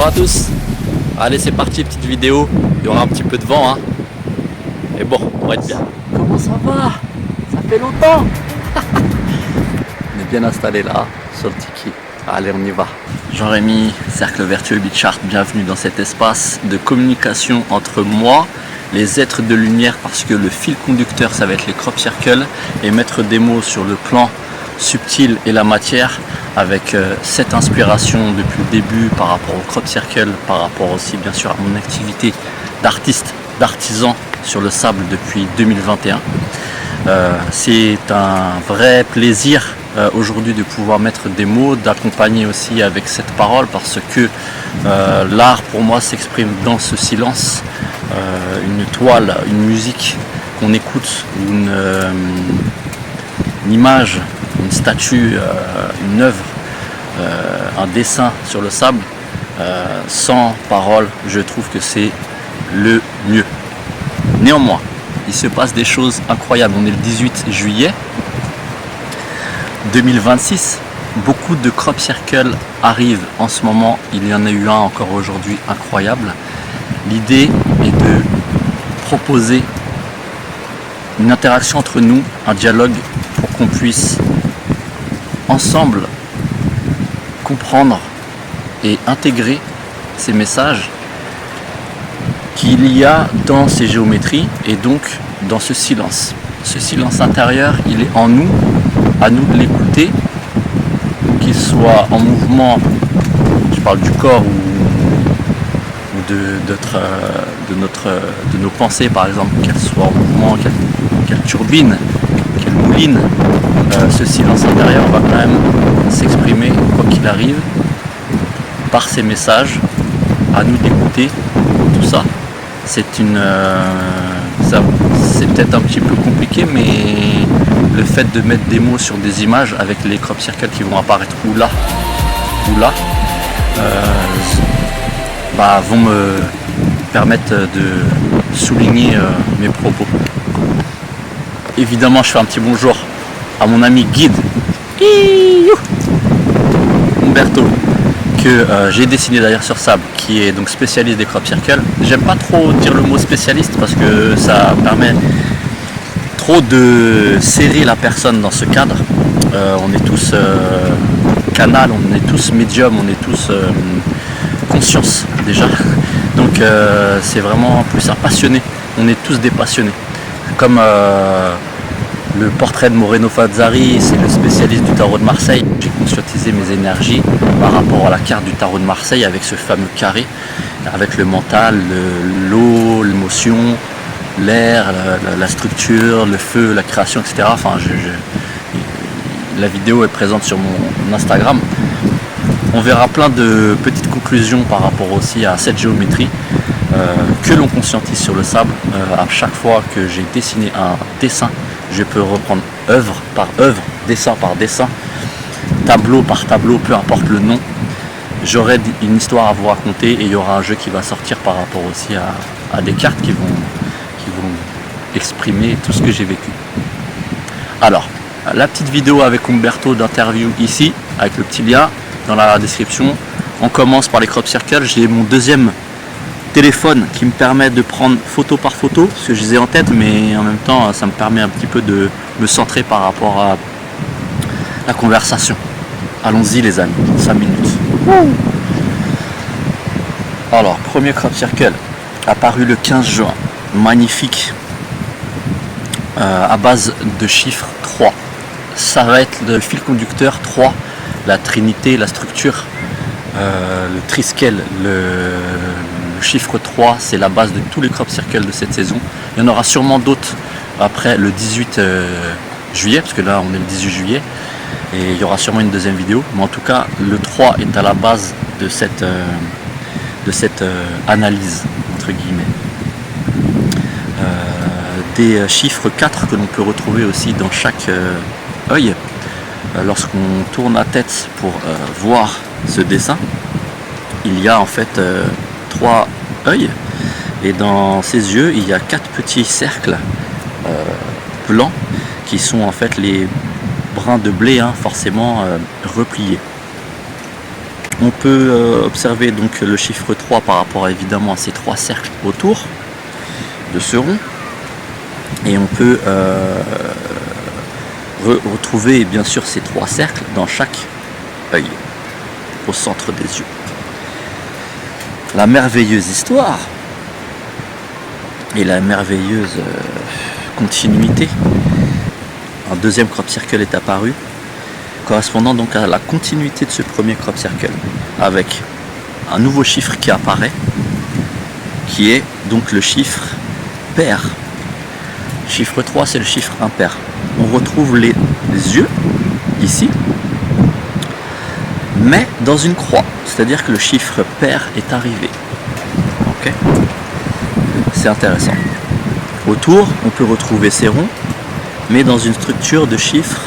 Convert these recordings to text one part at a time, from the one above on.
à tous. Allez, c'est parti, petite vidéo. Il y aura un petit peu de vent, hein. Mais bon, on va être bien. Comment ça va? Ça fait longtemps. On est bien installé là, sur le tiki. Allez, on y va. Jean-Rémy, Cercle Vertueux Beach Art, bienvenue dans cet espace de communication entre moi, les êtres de lumière, parce que le fil conducteur, ça va être les crop circles, et mettre des mots sur le plan subtil et la matière, avec cette inspiration depuis le début par rapport au crop circle, par rapport aussi bien sûr à mon activité d'artiste, d'artisan sur le sable depuis 2021. C'est un vrai plaisir aujourd'hui de pouvoir mettre des mots, d'accompagner aussi avec cette parole, parce que l'art pour moi s'exprime dans ce silence. Une toile, une musique qu'on écoute, une image, une statue, une œuvre, un dessin sur le sable, sans parole, je trouve que c'est le mieux. Néanmoins, il se passe des choses incroyables. On est le 18 juillet 2026. Beaucoup de crop circles arrivent en ce moment. Il y en a eu un encore aujourd'hui incroyable. L'idée est de proposer une interaction entre nous, un dialogue pour qu'on puisse ensemble comprendre et intégrer ces messages qu'il y a dans ces géométries et donc dans ce silence. Ce silence intérieur, il est en nous, à nous de l'écouter, qu'il soit en mouvement, je parle du corps ou de nos pensées par exemple, qu'elles soient en mouvement, qu'elles turbinent, qu'elles moulinent. Ce silence intérieur va quand même s'exprimer, quoi qu'il arrive, par ces messages, à nous d'écouter tout ça. C'est peut-être un petit peu compliqué, mais le fait de mettre des mots sur des images avec les crop circles qui vont apparaître ou là, vont me permettre de souligner mes propos. Évidemment, je fais un petit bonjour à mon ami guide Umberto, que j'ai dessiné d'ailleurs sur sable, qui est donc spécialiste des crop circles. J'aime pas trop dire le mot spécialiste parce que ça permet trop de serrer la personne dans ce cadre. On est tous canal, on est tous médium, on est tous conscience déjà. Donc c'est vraiment plus un passionné. On est tous des passionnés. Comme le portrait de Moreno Fazzari, c'est le spécialiste du tarot de Marseille. J'ai conscientisé mes énergies par rapport à la carte du tarot de Marseille avec ce fameux carré, avec le mental, l'eau, l'émotion, l'air, la structure, le feu, la création, etc. Enfin, la vidéo est présente sur mon Instagram. On verra plein de petites conclusions par rapport aussi à cette géométrie que l'on conscientise sur le sable. À chaque fois que j'ai dessiné un dessin, je peux reprendre œuvre par œuvre, dessin par dessin, tableau par tableau, peu importe le nom. J'aurai une histoire à vous raconter et il y aura un jeu qui va sortir par rapport aussi à des cartes qui vont exprimer tout ce que j'ai vécu. Alors, la petite vidéo avec Umberto d'interview ici, avec le petit lien dans la description. On commence par les crop circles. J'ai mon deuxième téléphone qui me permet de prendre photo par photo, parce que je les ai en tête, mais en même temps ça me permet un petit peu de me centrer par rapport à la conversation. Allons-y les amis, 5 minutes. Alors, premier crop circle apparu le 15 juin, magnifique, à base de chiffre 3. Ça va être le fil conducteur 3, la trinité, la structure, le triskel, le chiffre 3, c'est la base de tous les crop circles de cette saison. Il y en aura sûrement d'autres après le 18 juillet, parce que là on est le 18 juillet, et il y aura sûrement une deuxième vidéo. Mais en tout cas, le 3 est à la base de cette analyse, entre guillemets. Des chiffres 4 que l'on peut retrouver aussi dans chaque œil. Lorsqu'on tourne la tête pour voir ce dessin, il y a en fait 3 œils, et dans ces yeux il y a 4 petits cercles blancs qui sont en fait les brins de blé, hein, forcément repliés. On peut observer donc le chiffre 3 par rapport évidemment à ces 3 cercles autour de ce rond. Et on peut retrouver bien sûr ces 3 cercles dans chaque œil, au centre des yeux. La merveilleuse histoire et la merveilleuse continuité. Un deuxième crop circle est apparu, correspondant donc à la continuité de ce premier crop circle, avec un nouveau chiffre qui apparaît, qui est donc le chiffre pair. Chiffre 3, c'est le chiffre impair. On retrouve les yeux ici, mais dans une croix, c'est-à-dire que le chiffre pair est arrivé. Ok, c'est intéressant. Autour, on peut retrouver ces ronds, mais dans une structure de chiffres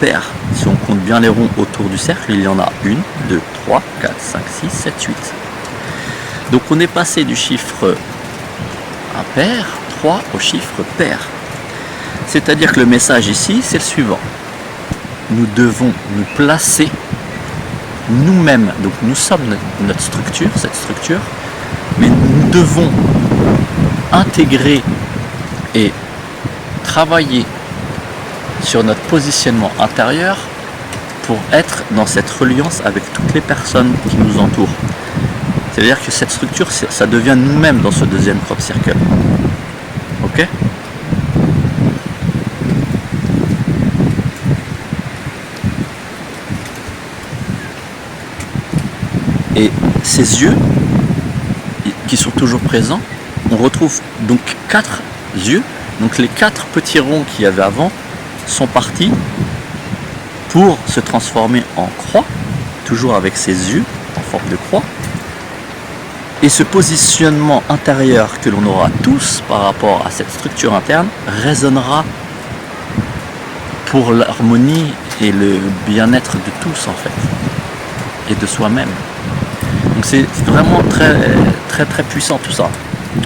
pairs. Si on compte bien les ronds autour du cercle, il y en a 1, 2, 3, 4, 5, 6, 7, 8. Donc on est passé du chiffre impair, 3, au chiffre pair. C'est-à-dire que le message ici, c'est le suivant. Nous devons nous placer nous-mêmes. Donc nous sommes notre structure, cette structure, mais nous devons intégrer et travailler sur notre positionnement intérieur pour être dans cette reliance avec toutes les personnes qui nous entourent. C'est-à-dire que cette structure, ça devient nous-mêmes dans ce deuxième crop circle. Ok ? Et ces yeux, qui sont toujours présents, on retrouve donc 4 yeux. Donc les 4 petits ronds qu'il y avait avant sont partis pour se transformer en croix, toujours avec ces yeux en forme de croix. Et ce positionnement intérieur que l'on aura tous par rapport à cette structure interne résonnera pour l'harmonie et le bien-être de tous en fait, et de soi-même. Donc c'est vraiment très puissant tout ça.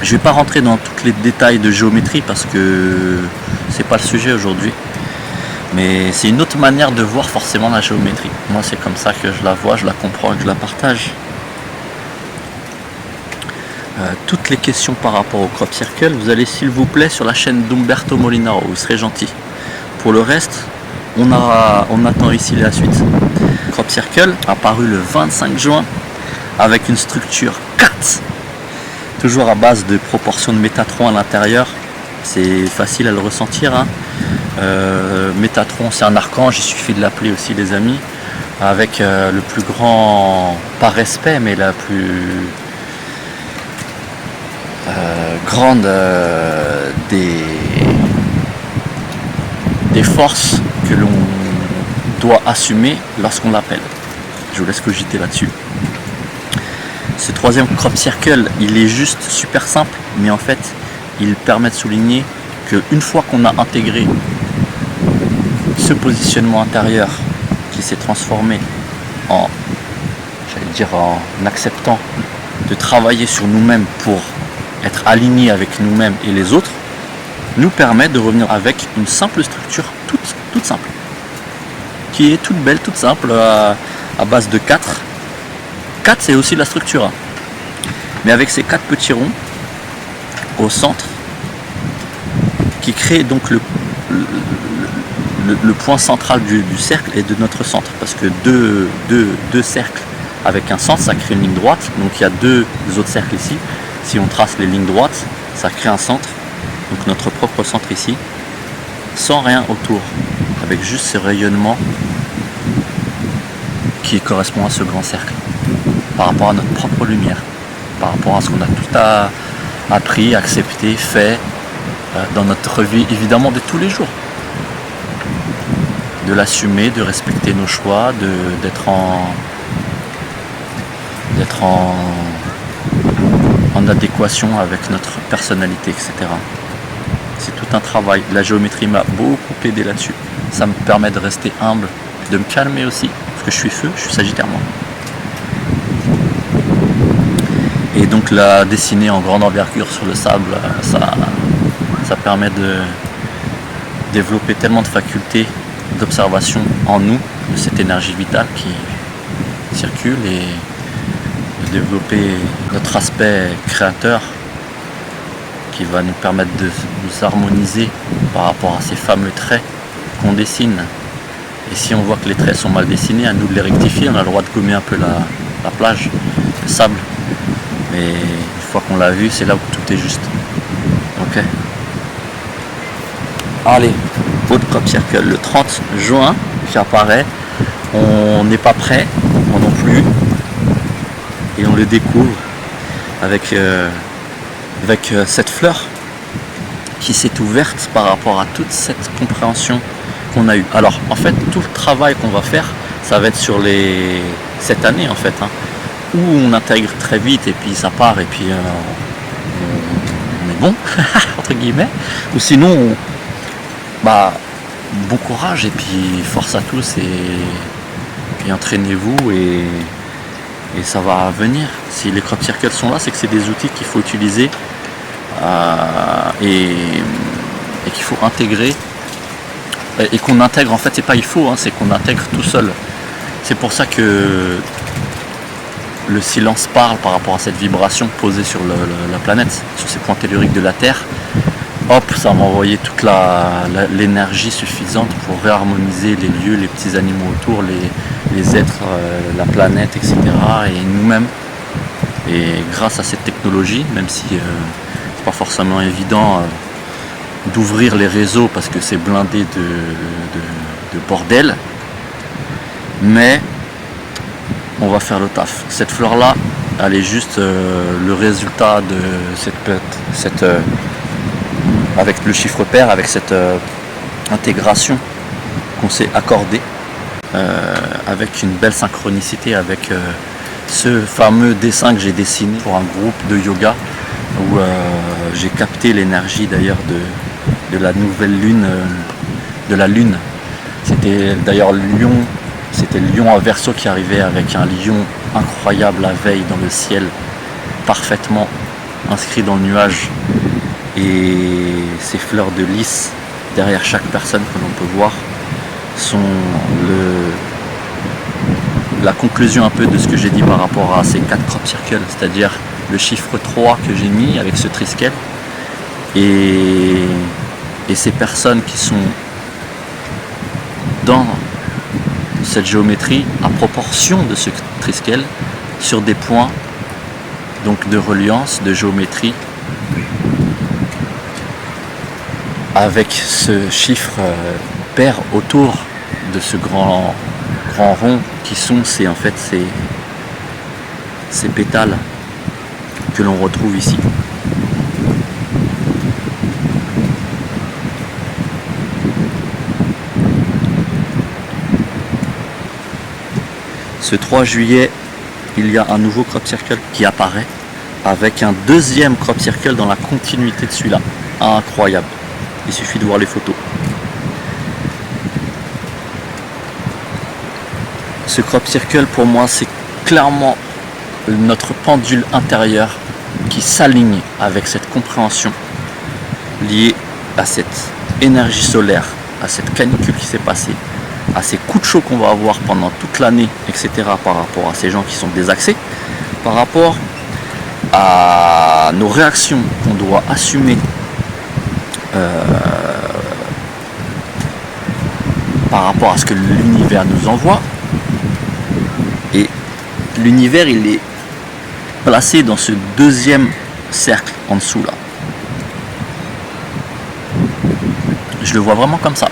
Je ne vais pas rentrer dans tous les détails de géométrie parce que c'est pas le sujet aujourd'hui. Mais c'est une autre manière de voir forcément la géométrie. Moi c'est comme ça que je la vois, je la comprends et que je la partage. Toutes les questions par rapport au crop circle, vous allez s'il vous plaît sur la chaîne d'Umberto Molinaro, vous serez gentil. Pour le reste, on attend ici la suite. Crop circle apparu le 25 juin avec une structure 4, toujours à base de proportions de Métatron à l'intérieur. C'est facile à le ressentir, hein. Métatron c'est un archange, il suffit de l'appeler aussi les amis, avec le plus grand, pas respect, mais la plus grande des forces que l'on doit assumer lorsqu'on l'appelle. Je vous laisse cogiter là-dessus. Ce troisième crop circle, il est juste super simple, mais en fait, il permet de souligner qu'une fois qu'on a intégré ce positionnement intérieur qui s'est transformé en acceptant de travailler sur nous-mêmes pour être aligné avec nous-mêmes et les autres, nous permet de revenir avec une simple structure toute simple, qui est toute belle, toute simple, à base de 4. 4 c'est aussi la structure, hein. Mais avec ces 4 petits ronds au centre qui créent donc le point central du cercle et de notre centre, parce que deux cercles avec un centre ça crée une ligne droite, donc il y a 2 autres cercles ici. Si on trace les lignes droites, ça crée un centre, donc notre propre centre ici, sans rien autour, avec juste ce rayonnement qui correspond à ce grand cercle, par rapport à notre propre lumière, par rapport à ce qu'on a tout appris, accepté, fait dans notre vie évidemment de tous les jours. De l'assumer, de respecter nos choix, d'être en adéquation avec notre personnalité, etc. C'est tout un travail. La géométrie m'a beaucoup aidé là-dessus. Ça me permet de rester humble, de me calmer aussi, parce que je suis feu, je suis sagittaire moi. Et donc la dessiner en grande envergure sur le sable, ça permet de développer tellement de facultés d'observation en nous, de cette énergie vitale qui circule et développer notre aspect créateur qui va nous permettre de nous harmoniser par rapport à ces fameux traits qu'on dessine. Et si on voit que les traits sont mal dessinés, à nous de les rectifier. On a le droit de gommer un peu la plage, le sable. Mais une fois qu'on l'a vu, c'est là où tout est juste. Ok. Allez, autre crop circle, le 30 juin qui apparaît. On n'est pas prêt, moi non plus. Et on le découvre avec cette fleur qui s'est ouverte par rapport à toute cette compréhension qu'on a eue. Alors en fait tout le travail qu'on va faire, ça va être sur cette année en fait, hein, où on intègre très vite et puis ça part et puis on est bon entre guillemets, ou sinon bon courage et puis force à tous et entraînez-vous et ça va venir. Si les crop circles sont là, c'est que c'est des outils qu'il faut utiliser et qu'il faut intégrer et qu'on intègre. En fait, c'est pas il faut, hein, c'est qu'on intègre tout seul. C'est pour ça que le silence parle par rapport à cette vibration posée sur la planète, sur ces points telluriques de la Terre. Hop, ça va envoyer toute l'énergie suffisante pour réharmoniser les lieux, les petits animaux autour, les êtres, la planète, etc. et nous-mêmes. Et grâce à cette technologie, même si c'est pas forcément évident d'ouvrir les réseaux parce que c'est blindé de bordel, mais on va faire le taf. Cette fleur-là, elle est juste le résultat de cette avec le chiffre pair, avec cette intégration qu'on s'est accordée, avec une belle synchronicité avec ce fameux dessin que j'ai dessiné pour un groupe de yoga où j'ai capté l'énergie d'ailleurs de la nouvelle lune, de la lune. C'était d'ailleurs c'était le lion à Verseau qui arrivait avec un lion incroyable la veille dans le ciel, parfaitement inscrit dans le nuage. Et ces fleurs de lys derrière chaque personne que l'on peut voir sont la conclusion un peu de ce que j'ai dit par rapport à ces 4 crop circles, c'est-à-dire le chiffre 3 que j'ai mis avec ce triskel et ces personnes qui sont dans cette géométrie à proportion de ce triskel sur des points donc de reliance, de géométrie, avec ce chiffre pair autour de ce grand rond qui sont en fait ces pétales que l'on retrouve ici. Ce 3 juillet, il y a un nouveau crop circle qui apparaît avec un deuxième crop circle dans la continuité de celui-là. Incroyable. Il suffit de voir les photos. Ce crop circle pour moi c'est clairement notre pendule intérieure qui s'aligne avec cette compréhension liée à cette énergie solaire, à cette canicule qui s'est passée, à ces coups de chaud qu'on va avoir pendant toute l'année, etc. par rapport à ces gens qui sont désaxés, par rapport à nos réactions qu'on doit assumer par rapport à ce que l'univers nous envoie. Et l'univers il est placé dans ce deuxième cercle en dessous là. Je le vois vraiment comme ça.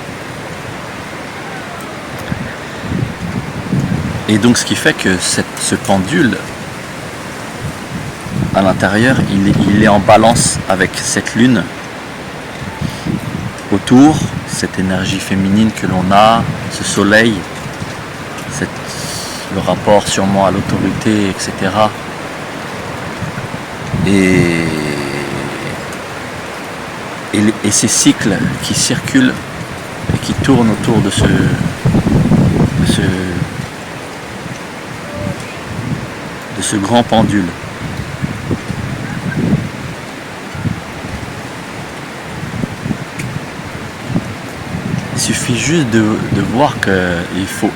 Et donc ce qui fait que ce pendule à l'intérieur il est en balance avec cette lune autour, cette énergie féminine que l'on a, ce soleil, le rapport sûrement à l'autorité, etc. Et ces cycles qui circulent et qui tournent autour de ce grand pendule. Il suffit juste de voir qu'il faut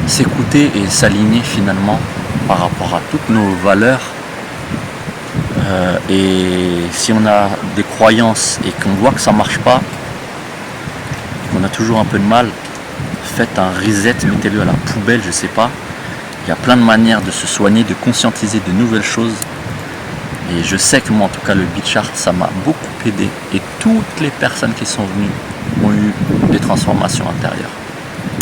s'écouter et s'aligner finalement par rapport à toutes nos valeurs. Et si on a des croyances et qu'on voit que ça marche pas, qu'on a toujours un peu de mal, faites un reset, mettez-le à la poubelle, je sais pas. Il y a plein de manières de se soigner, de conscientiser de nouvelles choses. Et je sais que moi, en tout cas, le beat chart, ça m'a beaucoup aidé. Et toutes les personnes qui sont venues ont eu des transformations intérieures.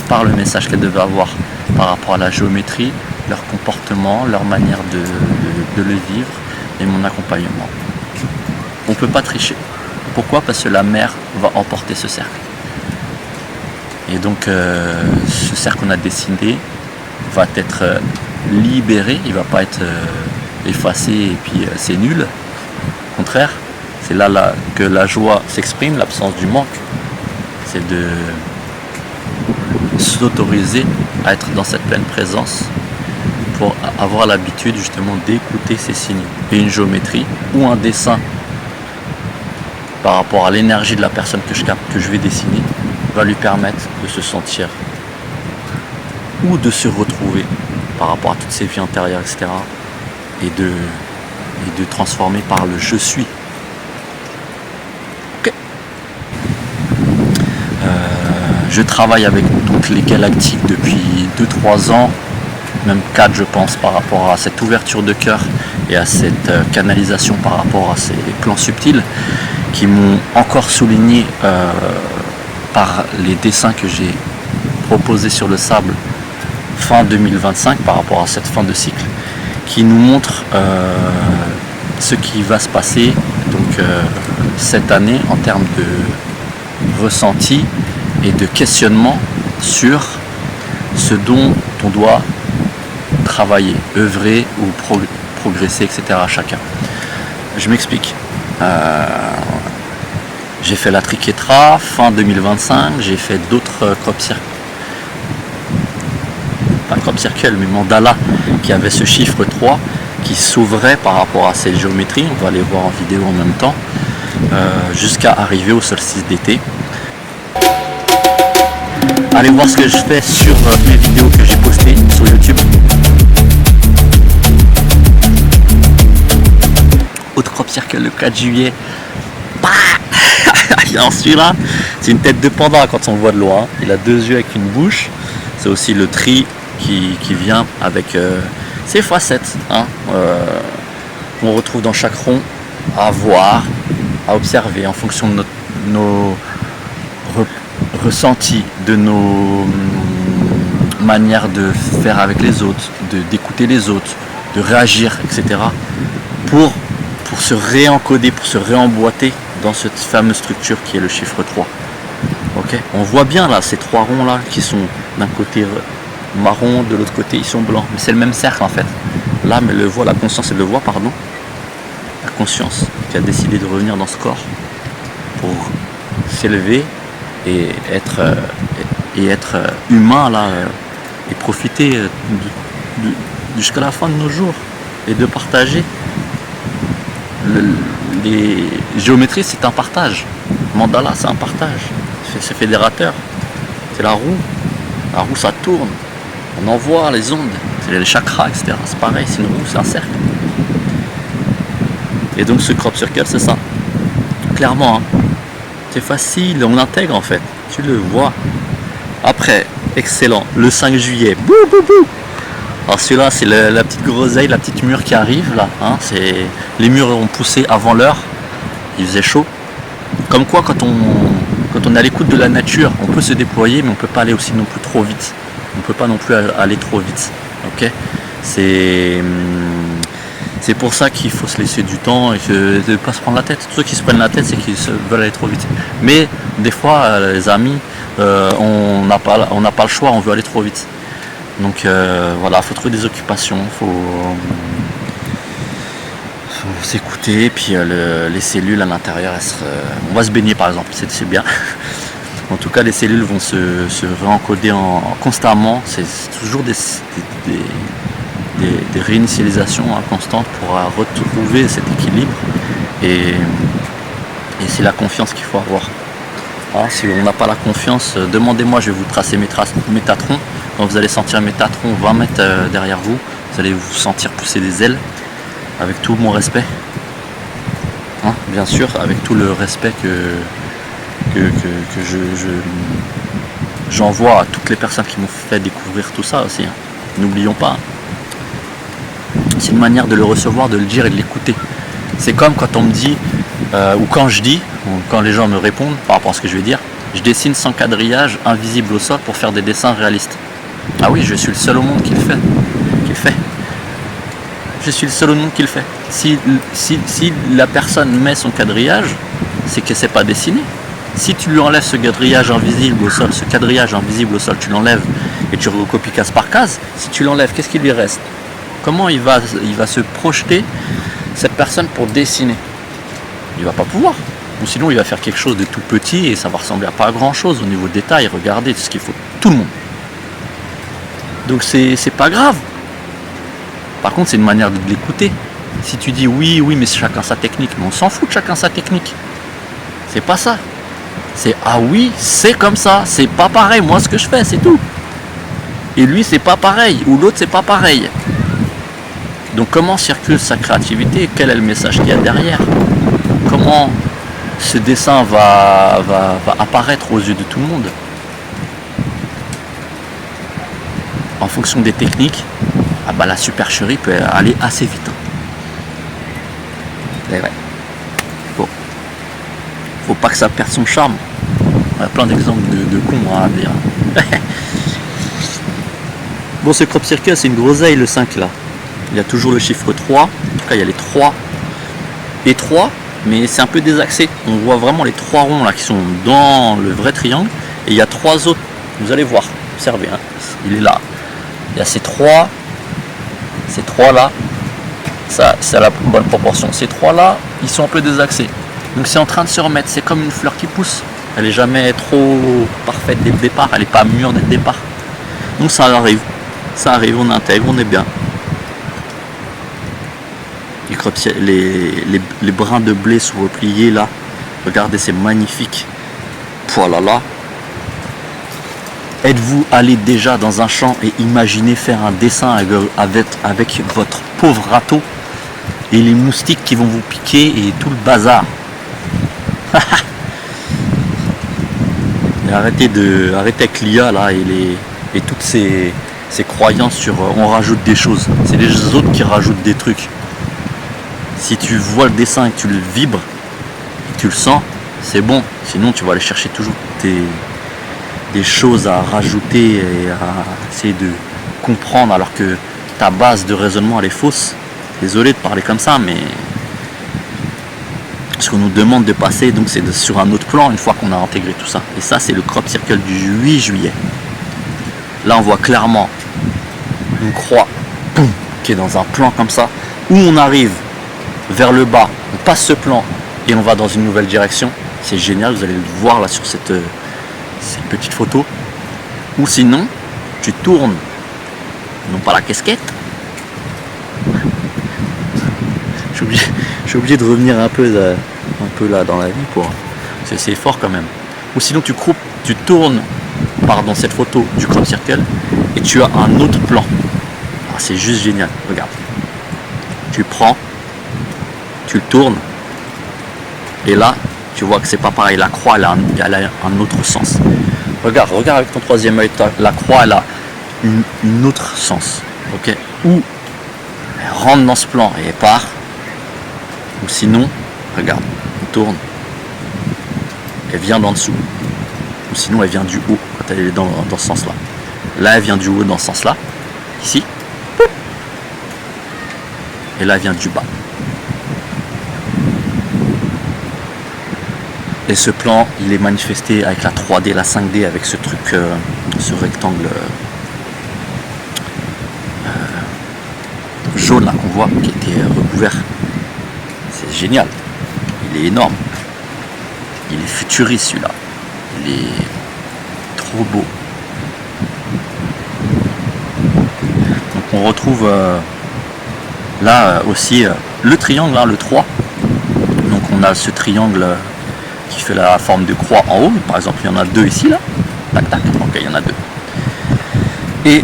Par le message qu'elles devaient avoir par rapport à la géométrie, leur comportement, leur manière de le vivre et mon accompagnement. On ne peut pas tricher. Pourquoi? Parce que la mer va emporter ce cercle. Et donc, ce cercle qu'on a dessiné va être libéré, il ne va pas être effacé et puis c'est nul. Au contraire, c'est là que la joie s'exprime, l'absence du manque. C'est de s'autoriser à être dans cette pleine présence pour avoir l'habitude justement d'écouter ces signes. Et une géométrie ou un dessin par rapport à l'énergie de la personne que je vais dessiner va lui permettre de se sentir ou de se retrouver par rapport à toutes ses vies antérieures, etc. Et de transformer par le je suis. Okay. Je travaille avec toutes les galactiques depuis 2-3 ans, même 4 je pense, par rapport à cette ouverture de cœur et à cette canalisation par rapport à ces plans subtils qui m'ont encore souligné par les dessins que j'ai proposés sur le sable fin 2025 par rapport à cette fin de cycle qui nous montre ce qui va se passer donc cette année en termes de ressenti et de questionnement sur ce dont on doit travailler, œuvrer ou progresser, etc. chacun. Je m'explique. J'ai fait la Triquetra fin 2025, j'ai fait d'autres crop circles, pas crop circle, mais mandala qui avait ce chiffre 3 qui s'ouvrait par rapport à cette géométrie, on va aller voir en vidéo en même temps, jusqu'à arriver au solstice d'été. Allez voir ce que je fais sur mes vidéos que j'ai postées sur YouTube. Autre crop circle le 4 juillet. Celui-là, c'est une tête de panda quand on le voit de loin. Il a 2 yeux avec une bouche. C'est aussi le tri qui vient avec ses facettes. On retrouve dans chaque rond à voir, à observer en fonction de nos ressentis, de nos manières de faire avec les autres, d'écouter les autres, de réagir, etc. Pour se réencoder, pour se réemboîter dans cette fameuse structure qui est le chiffre 3. Okay, on voit bien là ces 3 ronds là qui sont d'un côté marron, de l'autre côté ils sont blancs. Mais c'est le même cercle en fait. L'âme elle le voit, la conscience elle le voit, pardon. La conscience qui a décidé de revenir dans ce corps pour s'élever et être humain là et profiter jusqu'à la fin de nos jours et de partager. Les géométries c'est un partage, mandala c'est un partage, c'est fédérateur, c'est la roue ça tourne, on envoie les ondes, c'est les chakras, etc. C'est pareil, c'est une roue, c'est un cercle. Et donc ce crop circle c'est ça, clairement, c'est facile, on intègre en fait, tu le vois. Après, excellent, le 5 juillet, bouh bouh bouh. Alors celui-là c'est la petite groseille, la petite mûre qui arrive là, les mûres ont poussé avant l'heure, il faisait chaud. Comme quoi quand on est à l'écoute de la nature, on peut se déployer mais on ne peut pas aller aussi non plus trop vite. On ne peut pas non plus aller trop vite. Okay, c'est pour ça qu'il faut se laisser du temps et de ne pas se prendre la tête. Tous ceux qui se prennent la tête c'est qu'ils veulent aller trop vite. Mais des fois les amis, on n'a pas le choix, on veut aller trop vite. Donc voilà, il faut trouver des occupations, faut s'écouter, et puis les cellules à l'intérieur, on va se baigner par exemple, c'est bien. En tout cas, les cellules vont se réencoder constamment, c'est toujours des réinitialisations constantes pour retrouver cet équilibre, et c'est la confiance qu'il faut avoir. Si on n'a pas la confiance, demandez-moi, je vais vous tracer mes métatrons. Quand vous allez sentir Métatron 20 mètres derrière vous, vous allez vous sentir pousser des ailes, avec tout mon respect. Hein, bien sûr, avec tout le respect que j'envoie à toutes les personnes qui m'ont fait découvrir tout ça aussi. Hein. N'oublions pas. C'est une manière de le recevoir, de le dire et de l'écouter. C'est comme quand on me dit, ou quand je dis, ou quand les gens me répondent par rapport à ce que je vais dire, je dessine sans quadrillage, invisible au sol pour faire des dessins réalistes. Ah oui, je suis le seul au monde qui le fait. Je suis le seul au monde qui le fait. Si la personne met son quadrillage, c'est qu'elle ne sait pas dessiner. Si tu lui enlèves ce quadrillage invisible au sol, tu l'enlèves et tu recopies case par case, si tu l'enlèves, qu'est-ce qu'il lui reste? Comment il va se projeter, cette personne, pour dessiner? Il va pas pouvoir. Ou sinon, il va faire quelque chose de tout petit et ça va ressembler à pas grand-chose au niveau détail. Regardez ce qu'il faut. Tout le monde. Donc c'est pas grave. Par contre, c'est une manière de l'écouter. Si tu dis oui, mais chacun sa technique, mais on s'en fout de chacun sa technique. C'est pas ça. C'est ah oui, c'est comme ça, c'est pas pareil, moi ce que je fais, c'est tout. Et lui, c'est pas pareil, ou l'autre, c'est pas pareil. Donc comment circule sa créativité? Quel est le message qu'il y a derrière? Comment ce dessin va apparaître aux yeux de tout le monde? En fonction des techniques, la supercherie peut aller assez vite. Et ouais. Faut pas que ça perde son charme. Il y a plein d'exemples de cons à dire. Bon, ce crop circle, c'est une groseille, le 5 là. Il y a toujours le chiffre 3. En tout cas, il y a les 3 et 3, mais c'est un peu désaxé. On voit vraiment les 3 ronds là qui sont dans le vrai triangle. Et il y a 3 autres. Vous allez voir, observez, hein. Il est là. Il y a ces 3 là. Ça, c'est à la bonne proportion. Ces 3 là, ils sont un peu désaxés. Donc c'est en train de se remettre. C'est comme une fleur qui pousse. Elle n'est jamais trop parfaite dès le départ. Elle n'est pas mûre dès le départ. Donc ça arrive. Ça arrive, on intègre, on est bien. Les brins de blé sont repliés là. Regardez, c'est magnifique. Voilà là. Êtes-vous allé déjà dans un champ et imaginez faire un dessin avec votre pauvre râteau et les moustiques qui vont vous piquer et tout le bazar? Et arrêtez avec l'IA là et toutes ces croyances sur on rajoute des choses. C'est les autres qui rajoutent des trucs. Si tu vois le dessin et que tu le vibres, et que tu le sens, c'est bon. Sinon tu vas aller chercher toujours des choses à rajouter et à essayer de comprendre alors que ta base de raisonnement elle est fausse. Désolé de parler comme ça, mais ce qu'on nous demande de passer, donc c'est sur un autre plan une fois qu'on a intégré tout ça. Et ça, c'est le crop circle du 8 juillet. Là, on voit clairement une croix boum, qui est dans un plan comme ça, où on arrive vers le bas, on passe ce plan et on va dans une nouvelle direction. C'est génial, vous allez le voir là sur cette petite photo. Ou sinon, tu tournes, non pas la casquette. Je suis obligé de revenir un peu là dans la vie pour. C'est fort quand même. Ou sinon tu tournes cette photo du crop circle et tu as un autre plan. Ah, c'est juste génial. Regarde. Tu prends, tu le tournes et là tu vois que c'est pas pareil. La croix elle a un autre sens. Regarde avec ton troisième œil. La croix elle a une autre sens. Ok. Ou elle rentre dans ce plan et elle part. Ou sinon, regarde, on tourne, elle vient d'en dessous. Ou sinon, elle vient du haut quand elle est dans ce sens-là. Là, elle vient du haut dans ce sens-là, ici. Et là, elle vient du bas. Et ce plan, il est manifesté avec la 3D, la 5D, avec ce truc, ce rectangle jaune là qu'on voit, qui était recouvert. C'est génial, il est énorme, il est futuriste celui-là, il est trop beau. Donc on retrouve là aussi le triangle, hein, le 3. Donc on a ce triangle qui fait la forme de croix en haut, par exemple il y en a 2 ici là, tac tac, ok il y en a 2. Et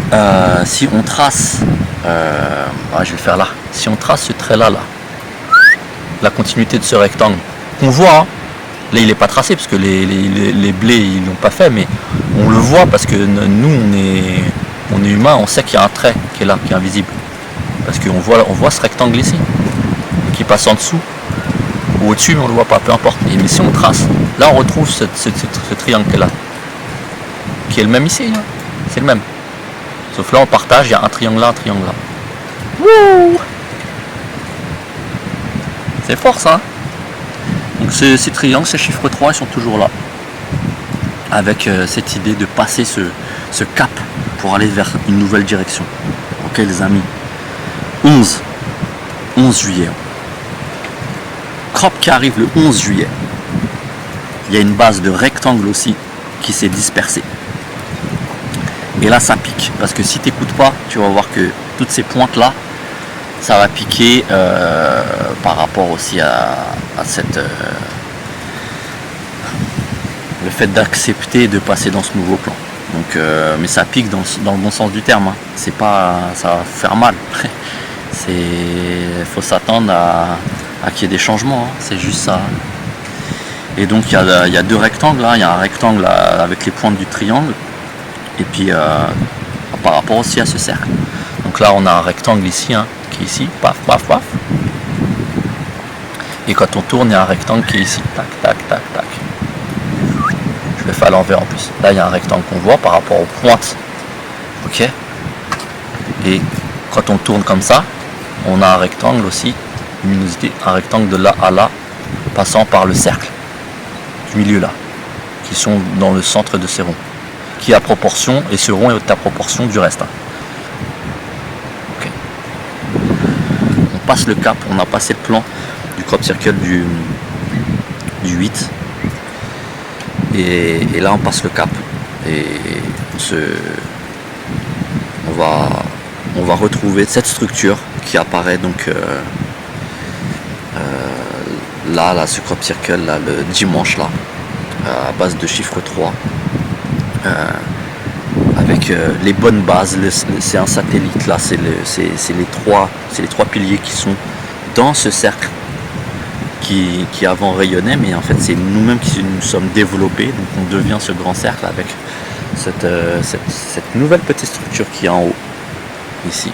si on trace, je vais le faire là, si on trace ce trait là, la continuité de ce rectangle, qu'on voit, hein, là il n'est pas tracé parce que les blés ils l'ont pas fait, mais on le voit parce que nous on est humain, on sait qu'il y a un trait qui est là, qui est invisible. Parce qu'on voit ce rectangle ici, qui passe en dessous, ou au-dessus, mais on ne le voit pas, peu importe. Mais si on trace, là on retrouve ce triangle qui est là, qui est le même ici, hein. C'est le même. Sauf là on partage, il y a un triangle là, un triangle là. Wouh, c'est fort ça, hein. Donc ces triangles, ces chiffres 3, ils sont toujours là. Avec cette idée de passer ce cap pour aller vers une nouvelle direction. Ok les amis, 11 juillet. Crop qui arrive le 11 juillet. Il y a une base de rectangle aussi qui s'est dispersée. Et là ça pique, parce que si tu n'écoutes pas, tu vas voir que toutes ces pointes là, ça va piquer par rapport aussi à cette le fait d'accepter de passer dans ce nouveau plan. Donc mais ça pique dans le bon sens du terme, hein. C'est pas, ça va faire mal. Faut s'attendre à qu'il y ait des changements, hein. C'est juste ça. Et donc il y a deux rectangles là. Il y a un rectangle avec les pointes du triangle, et puis par rapport aussi à ce cercle. Donc là on a un rectangle ici, hein, qui est ici, paf paf paf. Et quand on tourne, il y a un rectangle qui est ici, tac tac tac tac. Je le fais à l'envers en plus. Là il y a un rectangle qu'on voit par rapport aux pointes. Ok. Et quand on tourne comme ça, on a un rectangle aussi, luminosité, un rectangle de là à là, passant par le cercle du milieu là, qui sont dans le centre de ces ronds, qui est à proportion, et ce rond est à proportion du reste, hein. Okay. On passe le cap, on a passé le plan du crop circle du 8, et là on passe le cap, et on va retrouver cette structure qui apparaît donc là, ce crop circle là, le dimanche là, à base de chiffre 3, avec les bonnes bases. C'est un satellite là, c'est les trois piliers qui sont dans ce cercle qui avant rayonnait, mais en fait c'est nous-mêmes qui nous sommes développés, donc on devient ce grand cercle avec cette nouvelle petite structure qui est en haut ici.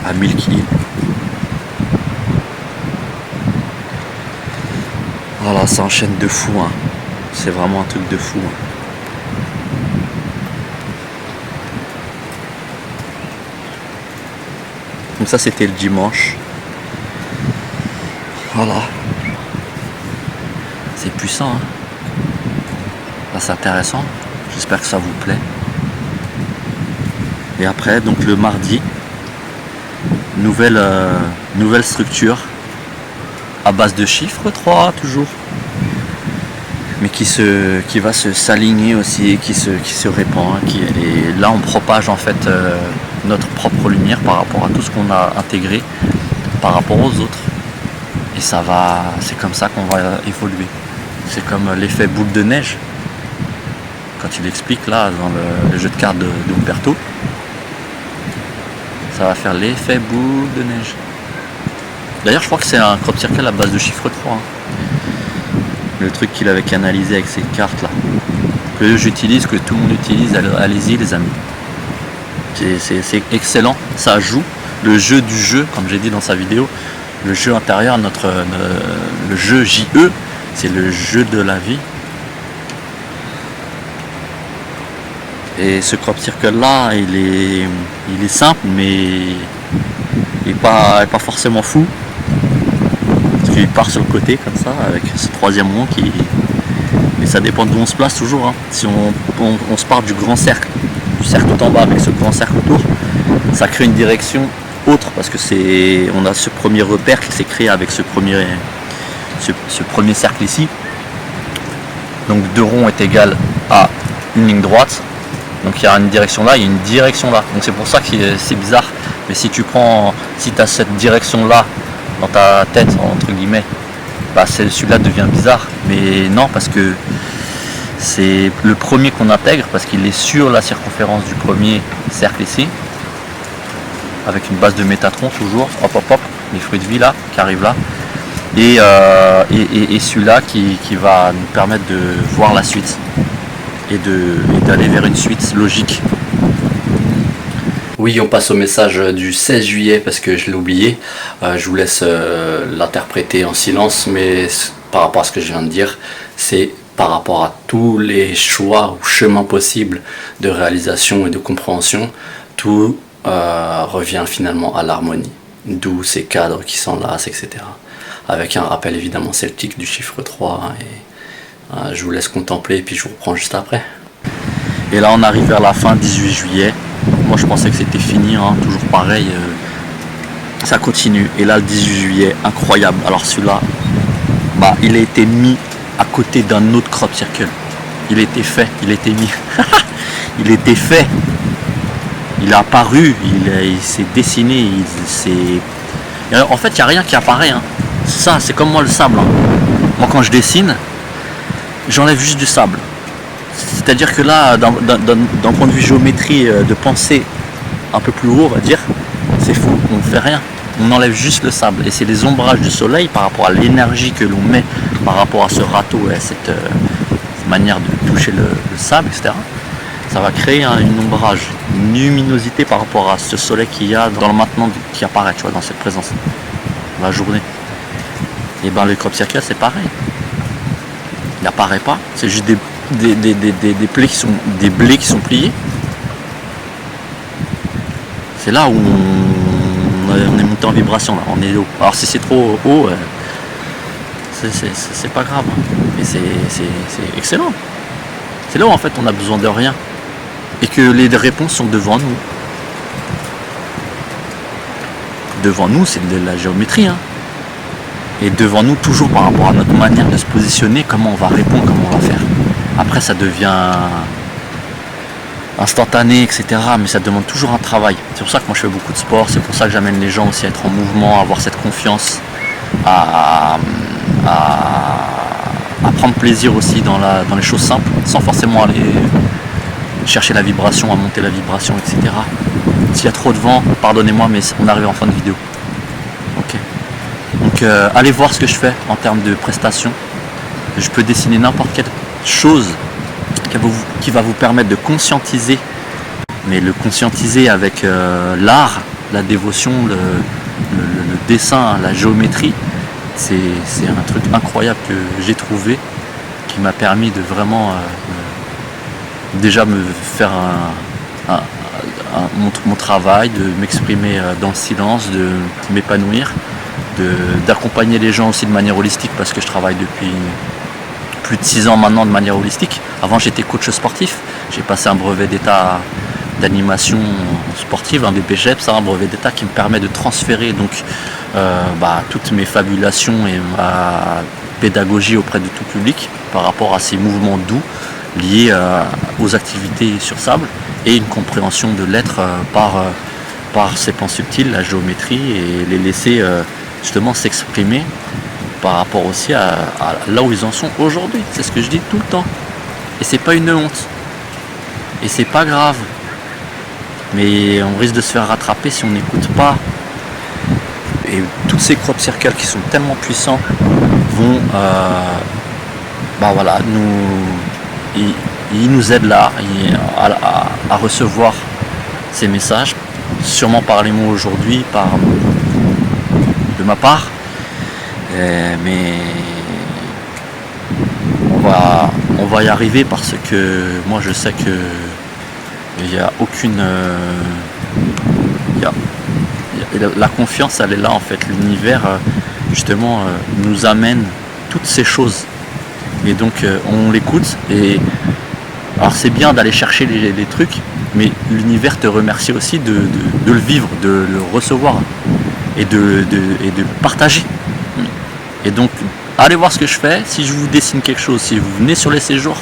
À Milky Hill. Voilà, ça enchaîne de fou, hein. C'est vraiment un truc de fou, hein. Donc ça c'était le dimanche. Voilà. C'est puissant, hein. Là, c'est intéressant. J'espère que ça vous plaît. Et après, donc le mardi, nouvelle structure à base de chiffre 3 toujours, mais qui va s'aligner aussi, et qui se répand, hein, et là on propage en fait notre propre lumière par rapport à tout ce qu'on a intégré par rapport aux autres, et c'est comme ça qu'on va évoluer. C'est comme l'effet boule de neige quand il explique là dans le jeu de cartes de Umberto. Ça va faire l'effet boule de neige. D'ailleurs, je crois que c'est un crop circle à base de chiffre 3. Hein. Le truc qu'il avait canalisé avec ces cartes là. Que j'utilise, que tout le monde utilise, allez-y les amis. C'est excellent, ça joue. Le jeu du jeu, comme j'ai dit dans sa vidéo, le jeu intérieur, le jeu JE, c'est le jeu de la vie. Et ce crop circle là, il est simple, mais il n'est pas forcément fou. Parce qu'il part sur le côté comme ça, avec ce troisième rond qui. Mais ça dépend d'où on se place toujours, hein. Si on se part du grand cercle, du cercle tout en bas avec ce grand cercle autour, ça crée une direction autre, parce que on a ce premier repère qui s'est créé avec ce premier cercle ici. Donc 2 ronds est égal à une ligne droite. Donc il y a une direction là, il y a une direction là. Donc c'est pour ça que c'est bizarre. Mais si tu as cette direction là dans ta tête, entre guillemets, bah celui-là devient bizarre. Mais non, parce que C'est le premier qu'on intègre parce qu'il est sur la circonférence du premier cercle ici, avec une base de métatron toujours, hop hop hop, les fruits de vie là, qui arrivent là, et celui-là qui va nous permettre de voir la suite et d'aller vers une suite logique. Oui, on passe au message du 16 juillet parce que je l'ai oublié. Je vous laisse l'interpréter en silence, mais par rapport à ce que je viens de dire, c'est par rapport à tous les choix ou chemins possibles de réalisation et de compréhension, tout revient finalement à l'harmonie, d'où ces cadres qui s'enlacent, etc. Avec un rappel évidemment celtique du chiffre 3, et je vous laisse contempler et puis je vous reprends juste après. Et là on arrive vers la fin, 18 juillet. Moi je pensais que c'était fini, hein, toujours pareil, ça continue. Et là le 18 juillet, incroyable. Alors celui-là, il a été mis à côté d'un autre crop circle. Il était fait, il était mis. Il était fait. Il a apparu, il s'est dessiné, en fait il n'y a rien qui apparaît. Hein. Ça, c'est comme moi le sable. Hein. Moi quand je dessine, j'enlève juste du sable. C'est-à-dire que là, d'un point de vue géométrie, de pensée un peu plus haut, on va dire, c'est fou, on ne fait rien. On enlève juste le sable. Et c'est les ombrages du soleil par rapport à l'énergie que l'on met par rapport à ce râteau et à cette manière de toucher le sable, etc. Ça va créer une ombrage, une luminosité par rapport à ce soleil qu'il y a dans le maintenant qui apparaît, tu vois, dans cette présence, dans la journée. Et le crop circle, c'est pareil. Il n'apparaît pas, c'est juste des blés qui sont pliés. C'est là où on est monté en vibration, là. On est haut. Alors si c'est trop haut, c'est pas grave, mais c'est excellent. C'est là où en fait on a besoin de rien et que les réponses sont devant nous. Devant nous, c'est de la géométrie, hein. Et devant nous, toujours par rapport à notre manière de se positionner, comment on va répondre, comment on va faire. Après ça devient instantané, etc. Mais ça demande toujours un travail. C'est pour ça que moi je fais beaucoup de sport, c'est pour ça que j'amène les gens aussi à être en mouvement, à avoir cette confiance, à prendre plaisir aussi dans les choses simples, sans forcément aller chercher la vibration, à monter la vibration, etc. S'il y a trop de vent, pardonnez-moi, mais on arrive en fin de vidéo. Ok. Donc allez voir ce que je fais en termes de prestations. Je peux dessiner n'importe quelle chose qui va vous permettre de conscientiser, mais le conscientiser avec l'art, la dévotion, le dessin, la géométrie. C'est un truc incroyable que j'ai trouvé, qui m'a permis de vraiment déjà me faire mon travail, de m'exprimer dans le silence, de m'épanouir, d'accompagner les gens aussi de manière holistique, parce que je travaille depuis plus de 6 ans maintenant de manière holistique. Avant j'étais coach sportif, j'ai passé un brevet d'état d'animation sportive, un BPGEPS, un brevet d'état qui me permet de transférer donc toutes mes fabulations et ma pédagogie auprès de tout public par rapport à ces mouvements doux liés aux activités sur sable et une compréhension de l'être par ces plans subtils, la géométrie, et les laisser justement s'exprimer par rapport aussi à là où ils en sont aujourd'hui. C'est ce que je dis tout le temps. Et c'est pas une honte. Et c'est pas grave. Mais on risque de se faire rattraper si on n'écoute pas. Et toutes ces crop circles qui sont tellement puissants vont ils nous aident là à recevoir ces messages, sûrement par les mots aujourd'hui, de ma part. Mais on va y arriver, parce que moi je sais que il n'y a aucune la confiance, elle est là en fait. L'univers justement nous amène toutes ces choses, et donc on l'écoute. Et alors c'est bien d'aller chercher les trucs, mais l'univers te remercie aussi de le vivre, de le recevoir et de partager. Et donc allez voir ce que je fais. Si je vous dessine quelque chose, si vous venez sur les séjours,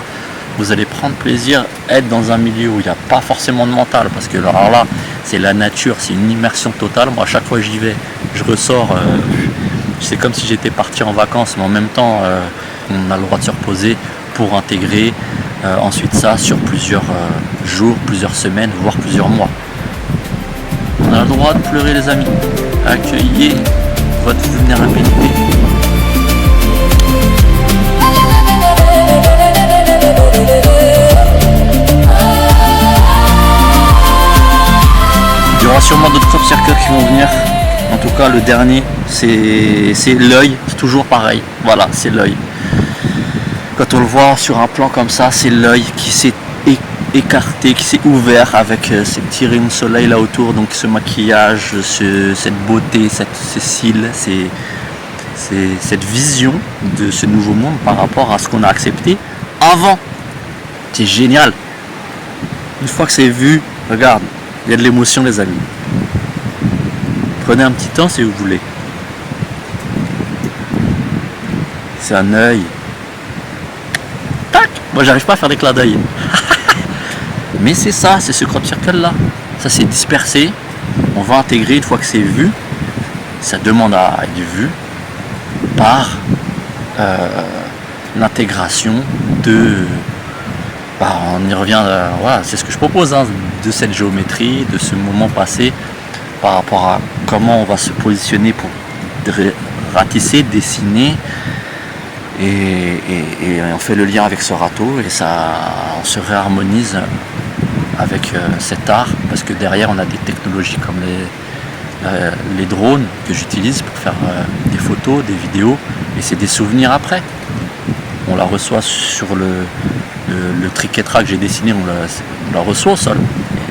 vous allez prendre plaisir, être dans un milieu où il n'y a pas forcément de mental, parce que alors là c'est la nature, c'est une immersion totale. Moi à chaque fois que j'y vais, je ressors, c'est comme si j'étais parti en vacances, mais en même temps on a le droit de se reposer pour intégrer ensuite ça sur plusieurs jours, plusieurs semaines, voire plusieurs mois. On a le droit de pleurer les amis. Accueillez votre vulnérabilité. Il y aura sûrement d'autres crop circles qui vont venir. En tout cas le dernier c'est l'œil, c'est toujours pareil. Voilà, c'est l'œil. Quand on le voit sur un plan comme ça, c'est l'œil qui s'est écarté, qui s'est ouvert avec ces petits rayons de soleil là autour, donc ce maquillage, cette beauté, ces cils, cette vision de ce nouveau monde par rapport à ce qu'on a accepté avant. C'est génial. Une fois que c'est vu, regarde, il y a de l'émotion les amis. Prenez un petit temps si vous voulez. C'est un œil. Tac. Moi j'arrive pas à faire des clins d'œil. Mais c'est ça, c'est ce crop circle là. Ça c'est dispersé. On va intégrer une fois que c'est vu. Ça demande à être vu par l'intégration de... on y revient, voilà, c'est ce que je propose, hein, de cette géométrie, de ce moment passé par rapport à comment on va se positionner pour ratisser, dessiner et on fait le lien avec ce râteau et ça on se réharmonise avec cet art parce que derrière on a des technologies comme les drones que j'utilise pour faire des photos, des vidéos et c'est des souvenirs après. On la reçoit sur le triquetra que j'ai dessiné, on la reçoit au sol.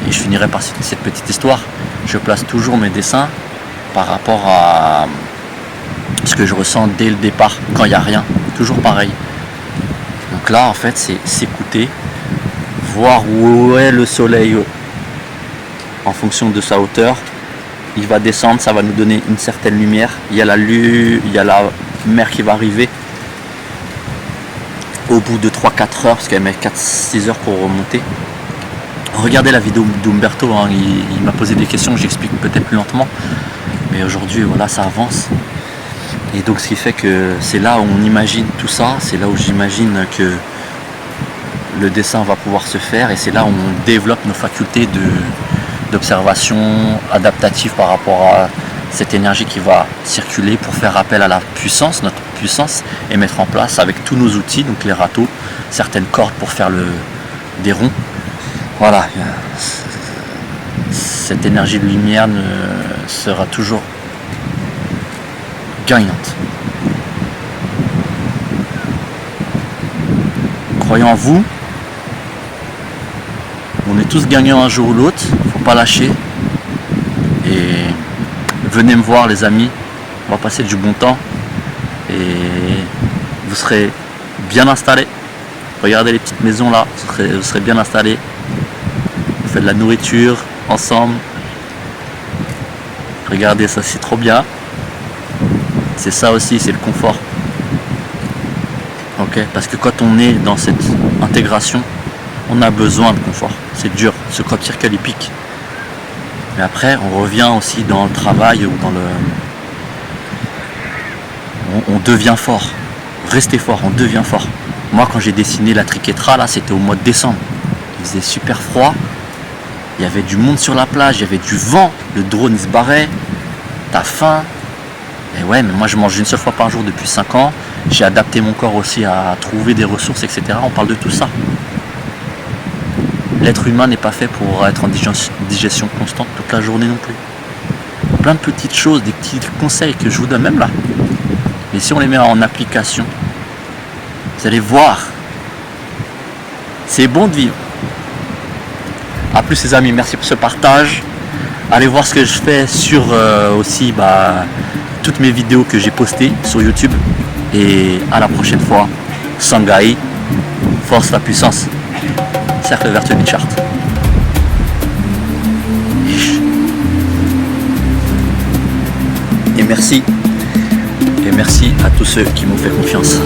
Et je finirai par cette petite histoire. Je place toujours mes dessins par rapport à ce que je ressens dès le départ, quand il n'y a rien. Toujours pareil. Donc là, en fait, c'est s'écouter, voir où est le soleil en fonction de sa hauteur. Il va descendre, ça va nous donner une certaine lumière. Il y a la mer qui va arriver au bout de 3-4 heures, parce qu'elle met 4-6 heures pour remonter. Regardez la vidéo d'Umberto, hein, il m'a posé des questions, j'explique peut-être plus lentement, mais aujourd'hui voilà, ça avance. Et donc ce qui fait que c'est là où on imagine tout ça, c'est là où j'imagine que le dessin va pouvoir se faire, et c'est là où on développe nos facultés d'observation adaptative par rapport à cette énergie qui va circuler pour faire appel à la puissance, notre puissance, et mettre en place avec tous nos outils, donc les râteaux, certaines cordes pour faire des ronds. Voilà, cette énergie de lumière sera toujours gagnante. Croyons en vous, on est tous gagnants un jour ou l'autre, faut pas lâcher. Et venez me voir les amis, on va passer du bon temps et vous serez bien installés. Regardez les petites maisons là, vous serez bien installés. On fait de la nourriture ensemble. Regardez ça, c'est trop bien. C'est ça aussi, c'est le confort. Ok, parce que quand on est dans cette intégration, on a besoin de confort. C'est dur, ce crop circle il pique. Mais après, on revient aussi dans le travail ou dans le... On devient fort. Restez fort, on devient fort. Moi, quand j'ai dessiné la triquetra, là, c'était au mois de décembre. Il faisait super froid. Il y avait du monde sur la plage, il y avait du vent. Le drone, il se barrait. T'as faim. Et ouais, mais moi, je mange une seule fois par jour depuis 5 ans. J'ai adapté mon corps aussi à trouver des ressources, etc. On parle de tout ça. L'être humain n'est pas fait pour être en digestion constante toute la journée non plus. Plein de petites choses, des petits conseils que je vous donne même là. Mais si on les met en application, vous allez voir. C'est bon de vivre. A plus les amis, merci pour ce partage. Allez voir ce que je fais sur aussi toutes mes vidéos que j'ai postées sur YouTube. Et à la prochaine fois. Sangai, force la puissance. Cercle vertueux Bitchart. Et merci. Et merci à tous ceux qui m'ont fait confiance.